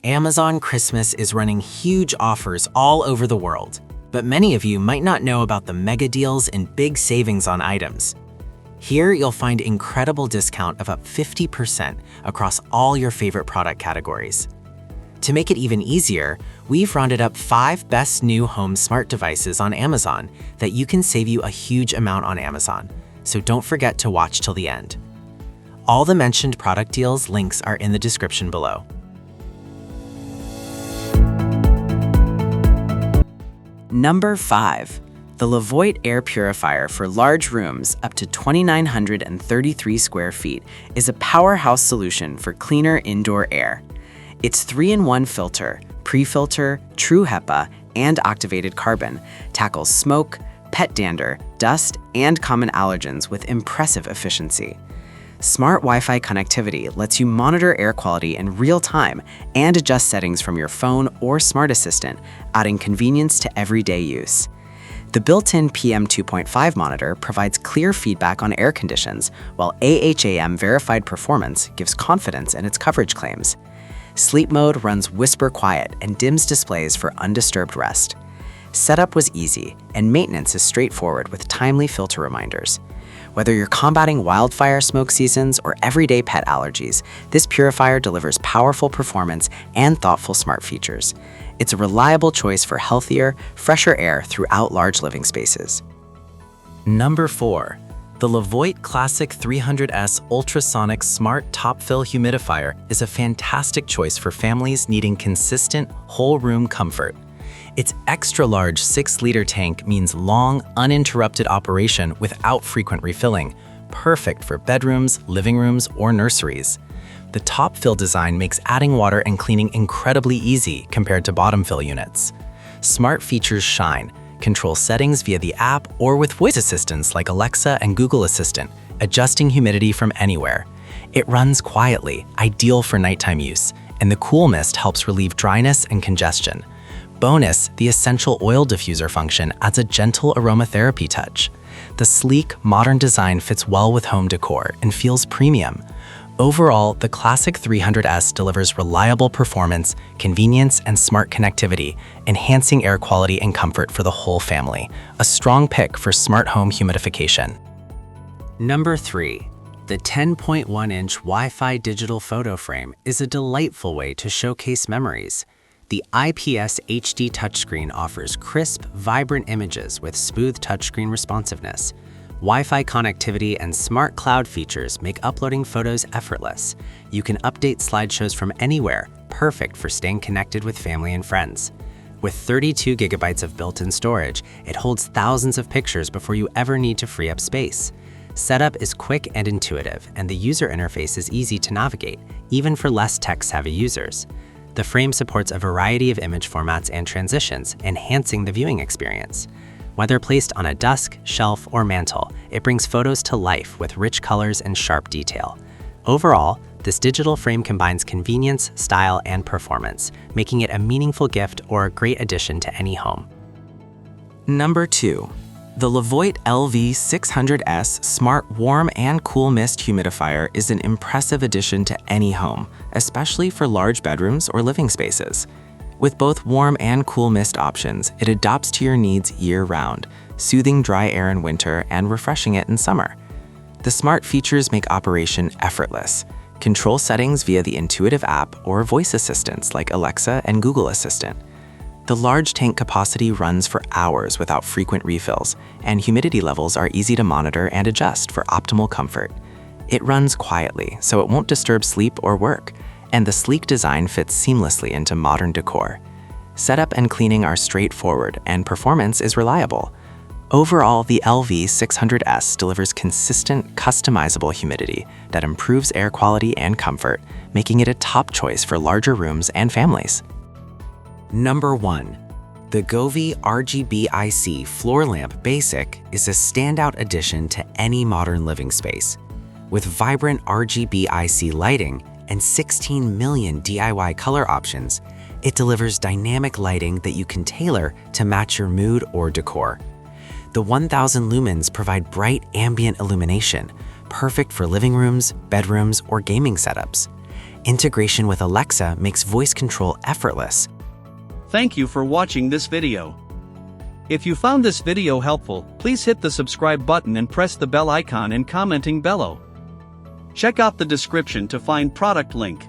Amazon Christmas is running huge offers all over the world, but many of you might not know about the mega deals and big savings on items. Here, you'll find incredible discount of up 50% across all your favorite product categories. To make it even easier, we've rounded up 5 best new home smart devices on Amazon that you can save you a huge amount on Amazon, so don't forget to watch till the end. All the mentioned product deals links are in the description below. Number 5. The LEVOIT Air Purifier for large rooms up to 2,933 square feet is a powerhouse solution for cleaner indoor air. Its 3-in-1 filter, pre-filter, true HEPA, and activated carbon tackles smoke, pet dander, dust, and common allergens with impressive efficiency. Smart Wi-Fi connectivity lets you monitor air quality in real time and adjust settings from your phone or smart assistant, adding convenience to everyday use. The built-in PM 2.5 monitor provides clear feedback on air conditions, while AHAM verified performance gives confidence in its coverage claims. Sleep mode runs whisper quiet and dims displays for undisturbed rest. Setup was easy, and maintenance is straightforward with timely filter reminders. Whether you're combating wildfire smoke seasons or everyday pet allergies, this purifier delivers powerful performance and thoughtful smart features. It's a reliable choice for healthier, fresher air throughout large living spaces. Number 4. The LEVOIT Classic 300S Ultrasonic Smart Top Fill Humidifier is a fantastic choice for families needing consistent, whole-room comfort. Its extra-large 6-liter tank means long, uninterrupted operation without frequent refilling, perfect for bedrooms, living rooms, or nurseries. The top fill design makes adding water and cleaning incredibly easy compared to bottom fill units. Smart features shine. Control settings via the app or with voice assistants like Alexa and Google Assistant, adjusting humidity from anywhere. It runs quietly, ideal for nighttime use, and the cool mist helps relieve dryness and congestion. Bonus, the essential oil diffuser function adds a gentle aromatherapy touch. The sleek, modern design fits well with home decor and feels premium. Overall, the Classic 300S delivers reliable performance, convenience, and smart connectivity, enhancing air quality and comfort for the whole family. A strong pick for smart home humidification. Number 3. The 10.1-inch Wi-Fi digital photo frame is a delightful way to showcase memories. The IPS HD touchscreen offers crisp, vibrant images with smooth touchscreen responsiveness. Wi-Fi connectivity and smart cloud features make uploading photos effortless. You can update slideshows from anywhere, perfect for staying connected with family and friends. With 32 gigabytes of built-in storage, it holds thousands of pictures before you ever need to free up space. Setup is quick and intuitive, and the user interface is easy to navigate, even for less tech-savvy users. The frame supports a variety of image formats and transitions, enhancing the viewing experience. Whether placed on a desk, shelf, or mantle, it brings photos to life with rich colors and sharp detail. Overall, this digital frame combines convenience, style, and performance, making it a meaningful gift or a great addition to any home. Number 2. The LEVOIT LV600S Smart Warm and Cool Mist Humidifier is an impressive addition to any home, especially for large bedrooms or living spaces. With both warm and cool mist options, it adapts to your needs year-round, soothing dry air in winter and refreshing it in summer. The smart features make operation effortless. Control settings via the intuitive app or voice assistants like Alexa and Google Assistant. The large tank capacity runs for hours without frequent refills, and humidity levels are easy to monitor and adjust for optimal comfort. It runs quietly, so it won't disturb sleep or work, and the sleek design fits seamlessly into modern decor. Setup and cleaning are straightforward, and performance is reliable. Overall, the LV600S delivers consistent, customizable humidity that improves air quality and comfort, making it a top choice for larger rooms and families. Number 1. The Govee RGBIC Floor Lamp Basic is a standout addition to any modern living space. With vibrant RGBIC lighting and 16 million DIY color options, it delivers dynamic lighting that you can tailor to match your mood or decor. The 1000 lumens provide bright ambient illumination, perfect for living rooms, bedrooms, or gaming setups. Integration with Alexa makes voice control effortless. Thank you for watching this video. If you found this video helpful, please hit the subscribe button and press the bell icon and commenting below. Check out the description to find product link.